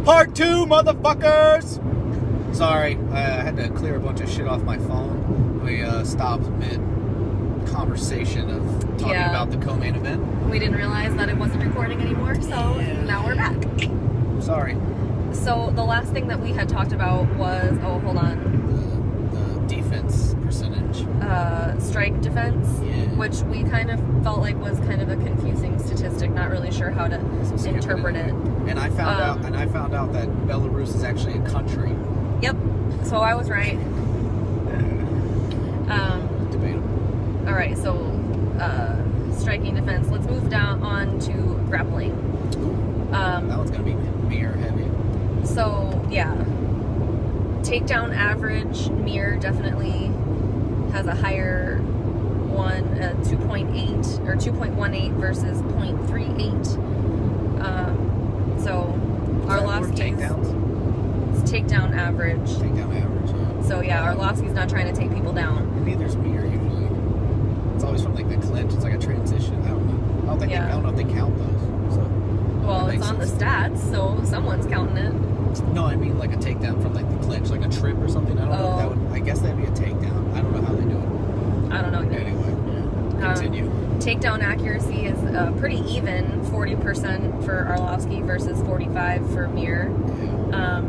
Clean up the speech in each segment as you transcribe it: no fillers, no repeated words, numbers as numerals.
Part 2, motherfuckers! Sorry, I had to clear a bunch of shit off my phone. We stopped mid-conversation of talking about the co-main event. We didn't realize that it wasn't recording anymore, so now we're back. Sorry. So the last thing that we had talked about was, The defense percentage. Strike defense, Yeah. which we kind of felt like was kind of a confusing statistic, not really sure how to interpret it. And I found out that Belarus is actually a country. Yep. So I was right. Debatable. All right. So striking defense. Let's move down on to grappling. That one's gonna be mirror heavy. So yeah, takedown average, Mir definitely has a higher one, 2.8 or 2.18 versus 0.38. So Arlovski's takedowns. It's takedown average. Takedown average. Yeah. So yeah, Arlovski's not trying to take people down. And neither's Mir usually. It's always from like the clinch. It's like a transition. I don't know. I don't know if they count those. So. Well, it's on the stats, so someone's counting it. No, I mean like a takedown from like the clinch, like a trip or something. I don't know if that would. I guess that'd be a takedown. I don't know how they do it. I don't know either. Anyway, continue. Takedown accuracy is pretty even, 40% for Arlovski versus 45% for Mir. Yeah.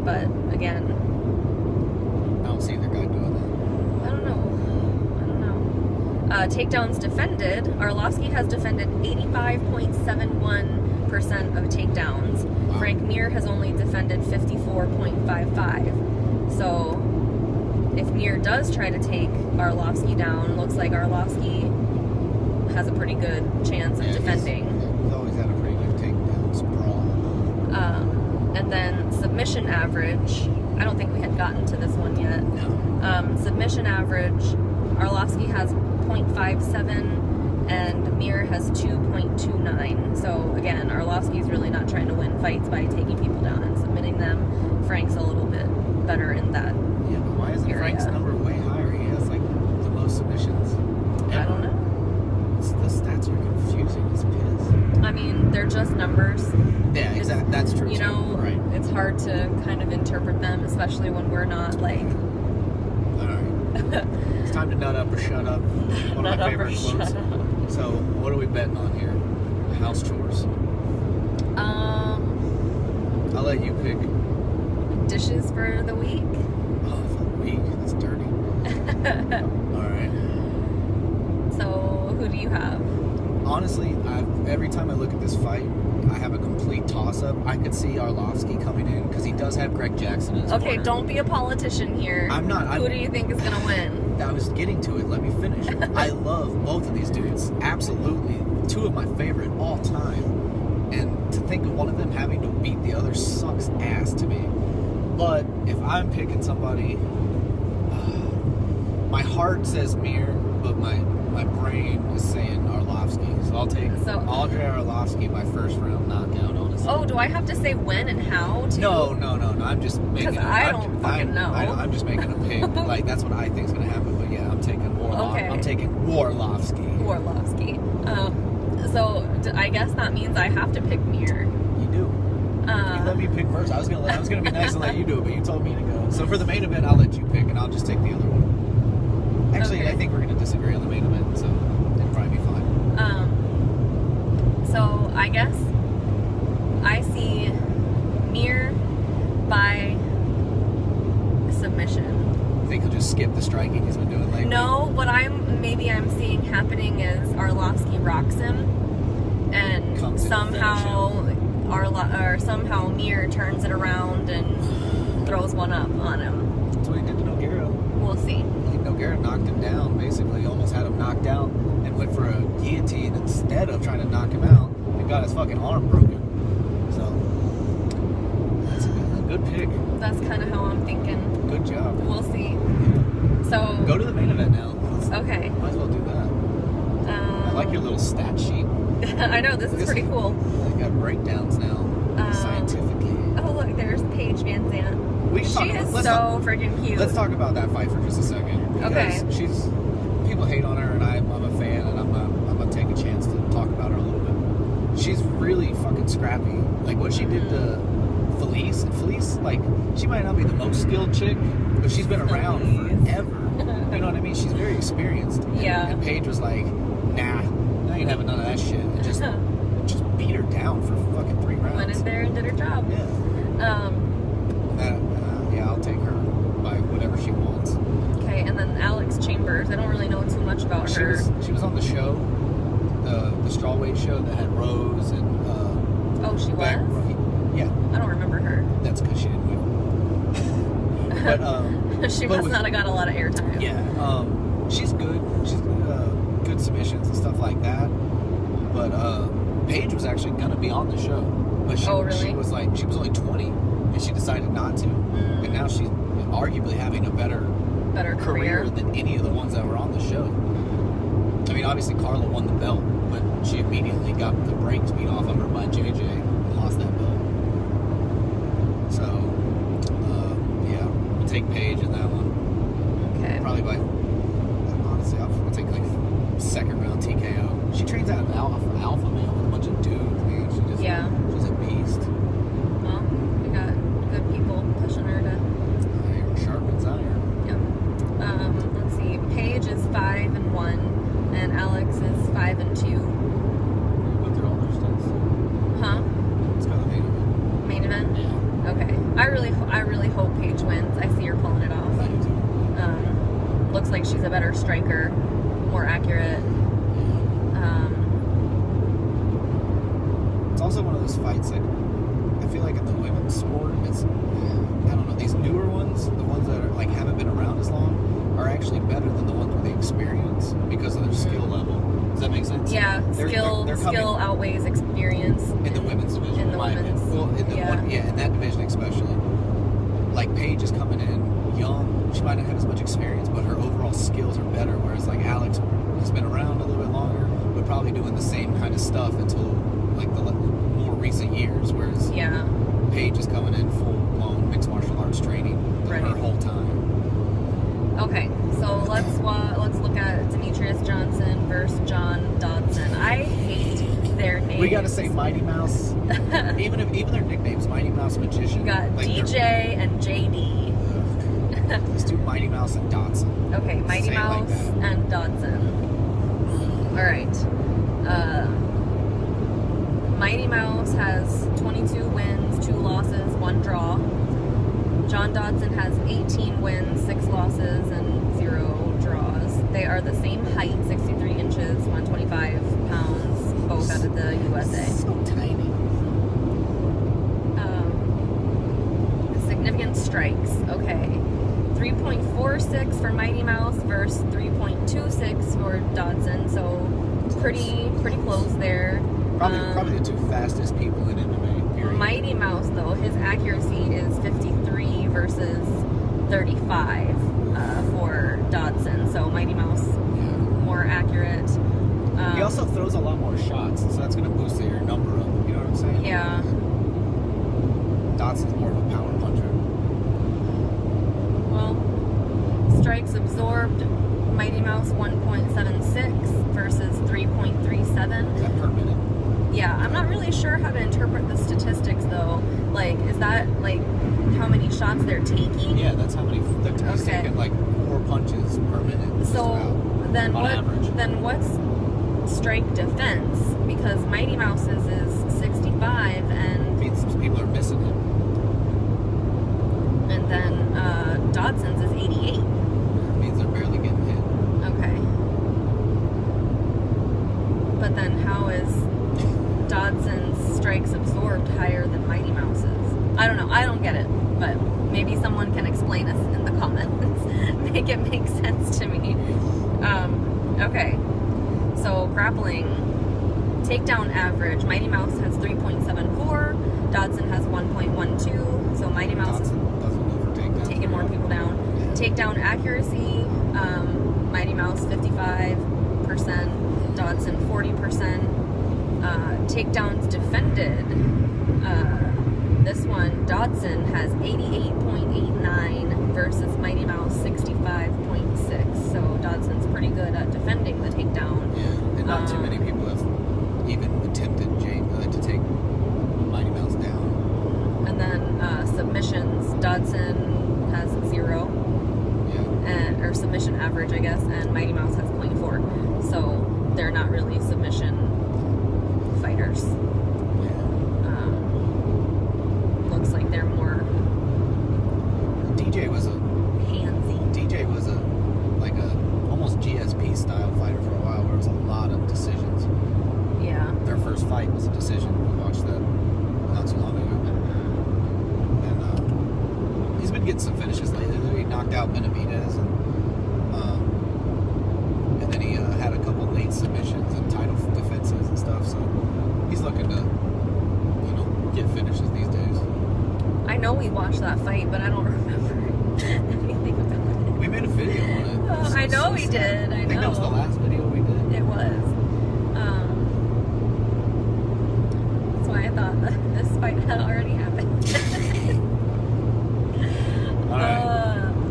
But again, I don't see either guy doing I don't know. Takedowns defended. Arlovski has defended 85.71% of takedowns. Wow. Frank Mir has only defended 54.55. So if Mir does try to take Arlovski down, looks like Arlovski has a pretty good chance of defending. He's always had a pretty good takedown sprawl. And then submission average. I don't think we had gotten to this one yet. No. Submission average, Arlovski has 0.57 and Mir has 2.29. So again, Arlovski's really not trying to win fights by taking people down and submitting them. Frank's a little bit better in that. Yeah, but why isn't Frank's number way higher? He has like the most submissions ever. I don't know. The stats are confusing as piss. I mean, they're just numbers. Yeah, exactly. That's true. You know, right. It's hard to kind of interpret them, especially when we're not like. All right. It's time to nut up or shut up. One of my favorite quotes. So, what are we betting on here? House chores. I'll let you pick. Dishes for the week. Oh, for the week. That's dirty. All right. So, who do you have? Honestly, every time I look at this fight, I have a complete toss-up. I could see Arlovski coming in because he does have Greg Jackson in his corner. Don't be a politician here. I'm not. Who do you think is going to win? I was getting to it. Let me finish. I love both of these dudes. Absolutely. Two of my favorite all time. And to think of one of them having to beat the other sucks ass to me. But if I'm picking somebody, my heart says Mir, but my brain is saying Arlovski. So I'll take Andrei Arlovski by first round knockout, honestly. Oh, do I have to say when and how? No. I'm just making. Because I don't fucking know. I'm just making a pick. Like that's what I think is gonna happen. But yeah, I'm taking Warlovski. Okay. I'm taking Warlovski. So I guess that means I have to pick Mir. You do. You let me pick first. I was gonna be nice and let you do it, but you told me to go. So for the main event, I'll let you pick, and I'll just take the other one. Actually, Okay. I think we're gonna disagree on the main event, so it'll probably be fine. So I guess I see Mir by submission. I think he'll just skip the striking he's been doing lately. No, what I'm seeing happening is Arlovski rocks him, and somehow Mir turns it around and throws one up on him. That's what he did to Nogueira. We'll see. Nogueira knocked him down, basically. Almost had him knocked out and went for a guillotine instead of trying to knock him out and got his fucking arm broken. So, that's a good pick. That's kind of how I'm thinking. Good job. We'll see. Yeah. So Go to the main event now. Okay. Might as well do that. I like your little stat sheet. I know, this is pretty cool. I got breakdowns now, scientifically. Oh, look, there's Paige Van Zandt. She is so freaking cute. Let's talk about that fight for just a second. Okay. People hate on her, and I'm a fan, and I'm gonna take a chance to talk about her a little bit. She's really fucking scrappy. Like what she did to Fleece. And Fleece, like, she might not be the most skilled chick, but she's been around forever. You know what I mean? She's very experienced. Yeah. And Paige was like, nah, I ain't having none of that shit. And just beat her down for fucking 3 rounds. Went in there and did her job. Yeah. Yeah, I'll take her by whatever she wants. Okay, and then Alex Chambers. I don't really know too much about her. She was on the show, the strawweight show that had Rose and. Oh, she was? Yeah. I don't remember her. That's because she didn't win. But she must not have got a lot of airtime. Yeah. She's good. She's good submissions and stuff like that. But Paige was actually gonna be on the show, but she really? she was only 20, and she decided not to. And now she's arguably having a better career than any of the ones that were on the show. I mean, obviously Carla won the belt, but she immediately got the brakes beat off of her by JJ and lost that belt. So, yeah, we'll take Paige in that one. Okay. Probably honestly, I'll take like 2nd round TKO. She trains out of Alpha Male with a bunch of dudes, man. She's a beast. Well, we got good people pushing her to. Iron sharpens iron. Yep. Let's see. Paige is 5-1, and Alex is 5-2. Go through all their stats. Huh? It's kind of main event. Main event? Yeah. Okay. I really hope Paige wins. I see her pulling it off. I do too. Looks like she's a better striker, more accurate. It's also one of those fights that I feel like in the women's sport, it's, I don't know, these newer ones, the ones that are like haven't been around as long, are actually better than the ones with the experience because of their skill level. Does that make sense? Yeah, skill outweighs experience in the women's division. In the women's, well, in that division especially. Like Paige is coming in young. She might not have as much experience, but her overall skills are better. Whereas like Alex has been around a little bit longer, but probably doing the same kind of stuff until like the more recent years. Whereas Paige is coming in full blown mixed martial arts training her whole time. Okay, so let's look at Demetrius Johnson versus John Dodson. I hate their names. We gotta say Mighty Mouse. even their nicknames, Mighty Mouse Magician. You got like DJ and JD. Let's do Mighty Mouse and Dodson. Okay, Mighty Mouse and Dodson. All right. Mighty Mouse has 22 wins, 2 losses, 1 draw. John Dodson has 18 wins, 6 losses, and 0 draws. They are the same height, 63 inches, 125 pounds, both out of the USA. So tiny. Significant strikes. Okay. 3.46 for Mighty Mouse versus 3.26 for Dodson. So pretty close there. Probably the 2 fastest people in MMA. Period. Mighty Mouse, though, his accuracy is 53 versus 35 for Dodson. So Mighty Mouse, more accurate. He also throws a lot more shots, so that's going to boost your number up. You know what I'm saying? Yeah. Dodson's more of a power puncher. Well, strikes absorbed, Mighty Mouse 1.76 versus 3.37. Is that per minute? Yeah, I'm not really sure how to interpret the statistics though. Like, is that like how many shots they're taking? Yeah, that's how many. They're taking like 4 punches per minute. So then on average. Then what's strike defense? Because Mighty Mouse's is 65 and means people are missing him. And then Dodson's is 88. Means they're barely getting hit. Okay. But then how is Dodson's strikes absorbed higher than Mighty Mouse's? I don't know. I don't get it. But maybe someone can explain us in the comments. Make it make sense to me. Okay. So grappling. Takedown average. Mighty Mouse has 3.74. Dodson has 1.12. So Mighty Mouse is taking more people down. Yeah. Takedown accuracy. Mighty Mouse 55%. Dodson 40%. Takedowns defended. This one, Dodson has 88.89 versus Mighty Mouse 65.6. So Dodson's pretty good at defending the takedown. Yeah, and not too many people have even attempted to take Mighty Mouse down. And then Dodson has 0, Yeah. or submission average, I guess, and Mighty Mouse has 0.4. So they're not really submission fighters. Yeah. Looks like they're more DJ was a like a almost GSP style fighter for a while, where it was a lot of decisions. Yeah. Their first fight was a decision. We watched that not too long ago. And he's been getting some finishes lately. He knocked out Benavidez, and then he had a couple late submissions and title defenses and stuff. So he's looking to, get finishes these days. I know we watched that fight, but I don't remember anything about it. We made a video on it. Oh, I know we did. I think that was the know. last video we did. It was. That's why I thought that this fight had already happened. All right.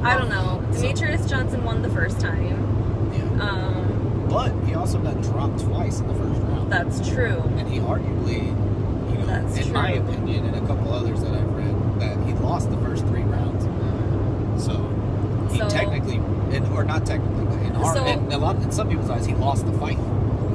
I don't know. Demetrius Johnson won the first time. Yeah. But he also got dropped twice in the first round. That's true. And he arguably, That's in my true. opinion, and a couple others that I've read, that he lost the first 3 rounds. So he technically, or not technically, but in some people's eyes, he lost the fight.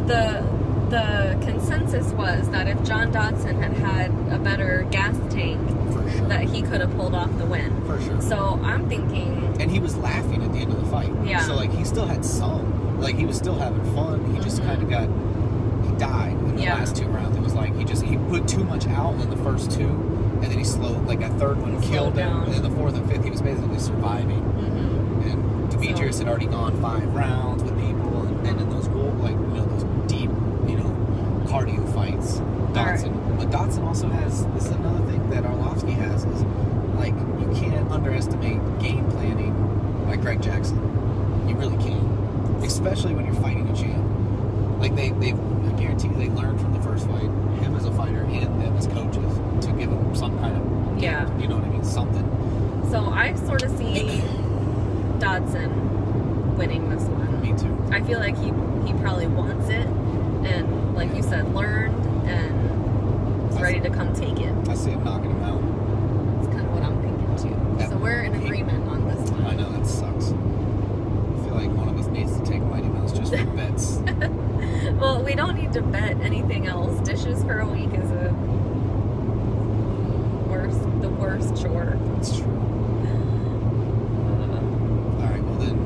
The consensus was that if John Dodson had had a better gas tank, For sure. that he could have pulled off the win. For sure. So I'm thinking, And he was laughing at the end of the fight. Yeah. So he still had some, he was still having fun. He just kind of he died in the last 2 rounds. It was like he put too much out in the first 2, and then he slowed, that third one killed him, down. and then the 4th and 5th he was basically surviving. And Demetrius had already gone 5 rounds with people, and in those those deep, cardio fights, Dodson. But Dodson also has, this is another thing that Arlovsky has, is you can't underestimate game planning by Greg Jackson. You really can't, especially when you're fighting a champ. I guarantee you they learned from the first fight, him as a fighter and them as coaches, to give him some kind of, you know what I mean, something. So I sort of see Dodson winning this one. Me too. I feel like he probably wants it, and like you said, learned, and is ready to come take it. I see him knocking him out. That's kind of what I'm thinking too. So we're in agreement on this one. I know, that sucks. I feel like one of us needs to take Mighty Mouse just for bets. Well, we don't need to bet anything else. Dishes for a week is the worst chore. That's true. Alright, well then,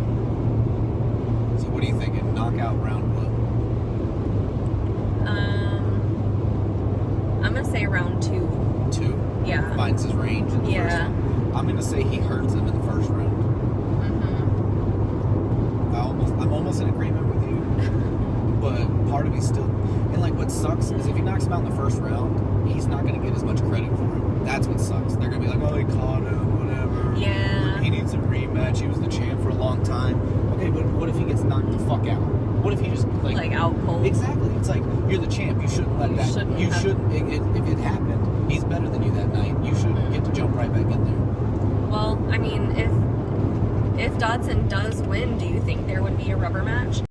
so what are you thinking? Knockout round what? I'm gonna say round 2. 2? Yeah. Finds his range in the first one. I'm gonna say he hurts him in the first round. I'm almost in agreement with you, but part of me still, and what sucks is if he knocks him out in the first round, he's not gonna get as much credit for it. That's what sucks. They're gonna be like, oh, he caught him, whatever. Yeah. He needs a rematch. He was the champ for a long time. Okay, but what if he gets knocked the fuck out? What if he just out cold? Exactly. It's you're the champ. You shouldn't let that. You shouldn't. If it happened, he's better than you that night. You shouldn't get to jump right back in there. Well, I mean, if Dodson does win, do you think there would be a rubber match?